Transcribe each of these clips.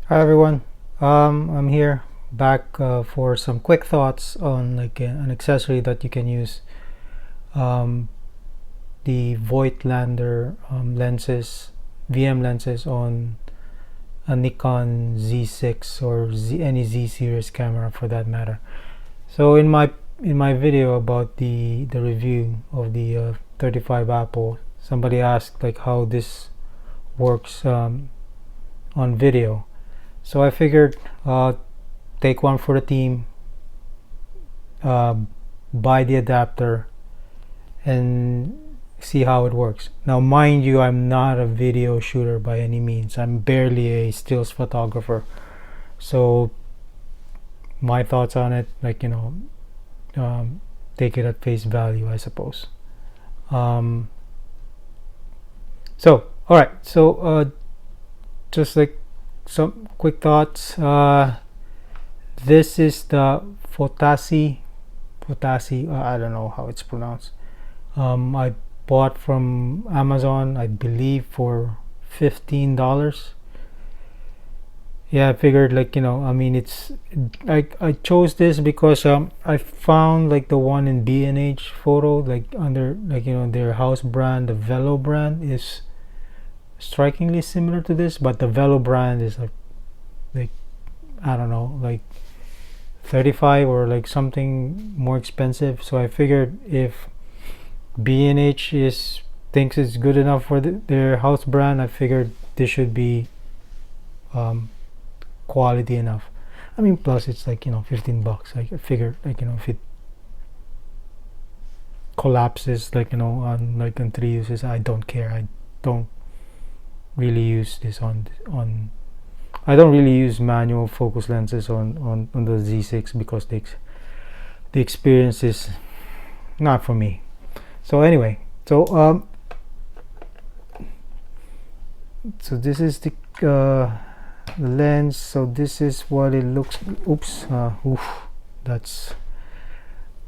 Hi everyone, I'm here back for some quick thoughts on an accessory that you can use, um, the Voigtlander lenses, VM lenses on a Nikon Z6 or any Z series camera for that matter. So in my video about the review of the 35 Apple, somebody asked like how this works on video. So I figured take one for the team, uh, buy the adapter, and see how it works. Now, mind you, I'm not a video shooter by any means. I'm barely a stills photographer. So my thoughts on it, take it at face value, I suppose. Um, all right. Just like some quick thoughts. This is the Fotasi. I don't know how it's pronounced. I bought from Amazon, I believe, for $15. Yeah, I figured I mean I chose this because I found like the one in B&H photo, like under their house brand, the Velo brand is strikingly similar to this, but the Velo brand is like I don't know, like 35 or like something more expensive. So I figured if B&H is thinks it's good enough for their house brand, I figured this should be quality enough. I mean, plus it's like $15. I figured if it collapses on 3 uses, I don't care. I don't really use this on I don't really use manual focus lenses on the Z6 because the experience is not for me. So anyway, so this is the lens. So this is what it looks. Oops, that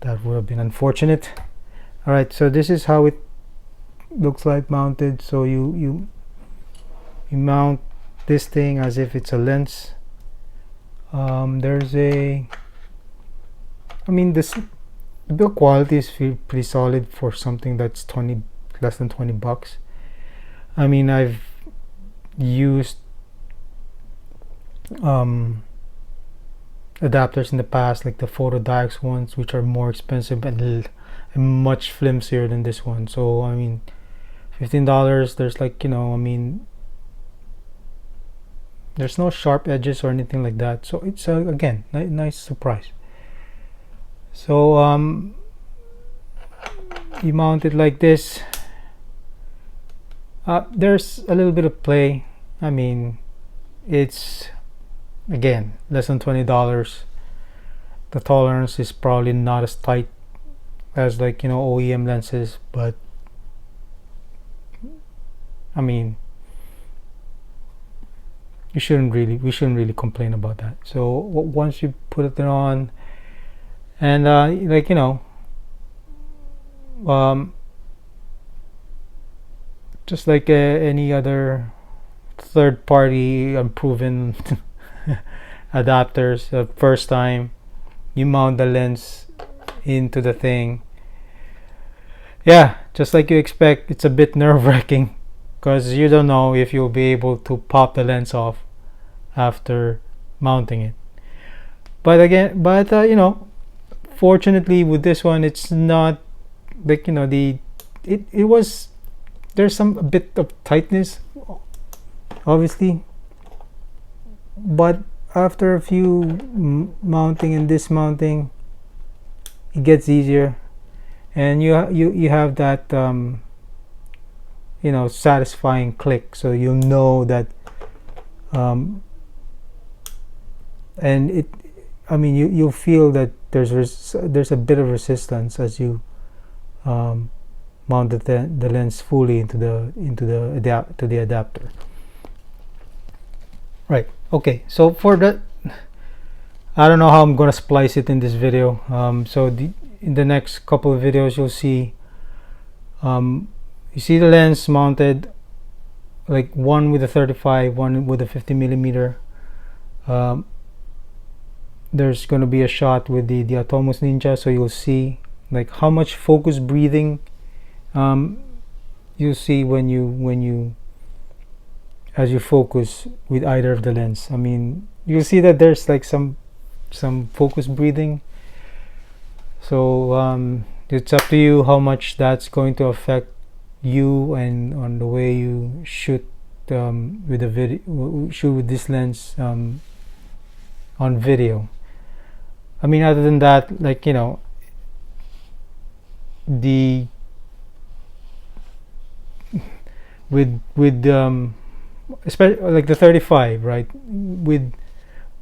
would have been unfortunate. All right, so this is how it looks like mounted. So you mount this thing as if it's a lens. There's I mean, the build quality is pretty solid for something that's less than $20. I mean, I've used adapters in the past, like the Photodiox ones, which are more expensive and much flimsier than this one. So I mean, $15, there's I mean, there's no sharp edges or anything like that. So it's again, nice surprise. So you mount it like this. There's a little bit of play. I mean, it's again less than $20. The tolerance is probably not as tight as OEM lenses, but I mean, we shouldn't really complain about that. So once you put it on, and just like any other third party unproven adapters, first time you mount the lens into the thing, yeah, just like you expect, it's a bit nerve-wracking because you don't know if you'll be able to pop the lens off after mounting it. But again, fortunately with this one, it's not like it was, there's a bit of tightness obviously, but after a few mounting and dismounting, it gets easier, and you have that satisfying click, so you'll know that and it I mean, you'll feel that there's a bit of resistance as you mount the lens fully into the adapter. Right. Okay. So for that, I don't know how I'm gonna splice it in this video. In the next couple of videos, you'll see you see the lens mounted, like one with a 35, one with a 50 millimeter. um, there's going to be a shot with the Atomos Ninja, so you'll see like how much focus breathing you see when you as you focus with either of the lens. I mean, you'll see that there's like some focus breathing. So it's up to you how much that's going to affect you and on the way you shoot with the video, shoot with this lens on video. I mean, other than that, like, you know, the with especially like the 35, right? With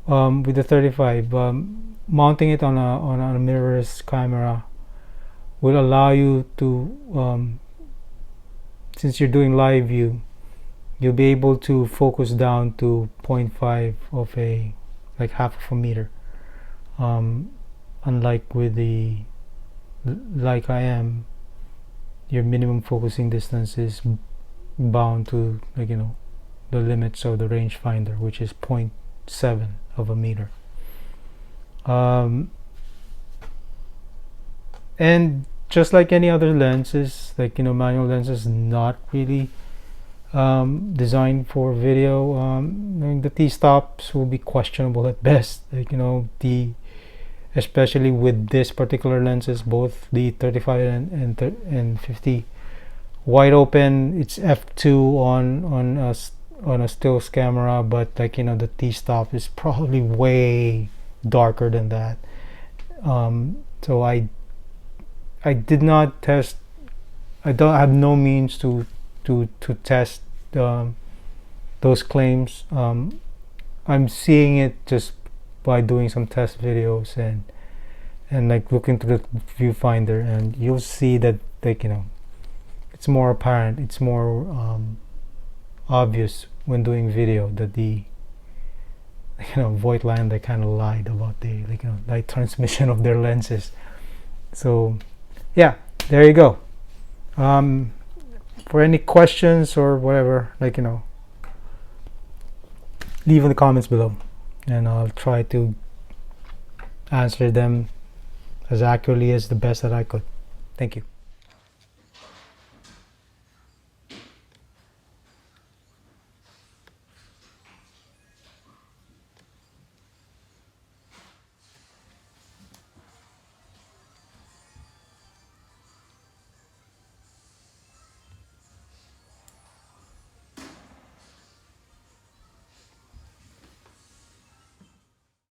the 35, mounting it on a mirrorless camera will allow you to, since you're doing live view, you'll be able to focus down to 0.5 of a, like half of a meter. Unlike with the like I am, your minimum focusing distance is bound to, like, you know, the limits of the rangefinder, which is 0.7 of a meter. And just like any other lenses, like, you know, manual lenses, not really designed for video. I mean, the T-stops will be questionable at best, like, you know, especially with this particular lenses, both the 35 and 50 wide open. It's f2 on a stills camera, but, like, you know, the T-stop is probably way darker than that. So I did not test. I have no means to test those claims. I'm seeing it just by doing some test videos and like looking through the viewfinder, and you'll see that, like, you know, it's more apparent, it's more obvious when doing video that the, you know, Voigtlander kind of lied about the, like, you know, light transmission of their lenses. So yeah, there you go. For any questions or whatever, like, you know, leave in the comments below, and I'll try to answer them as accurately as the best that I could. Thank you.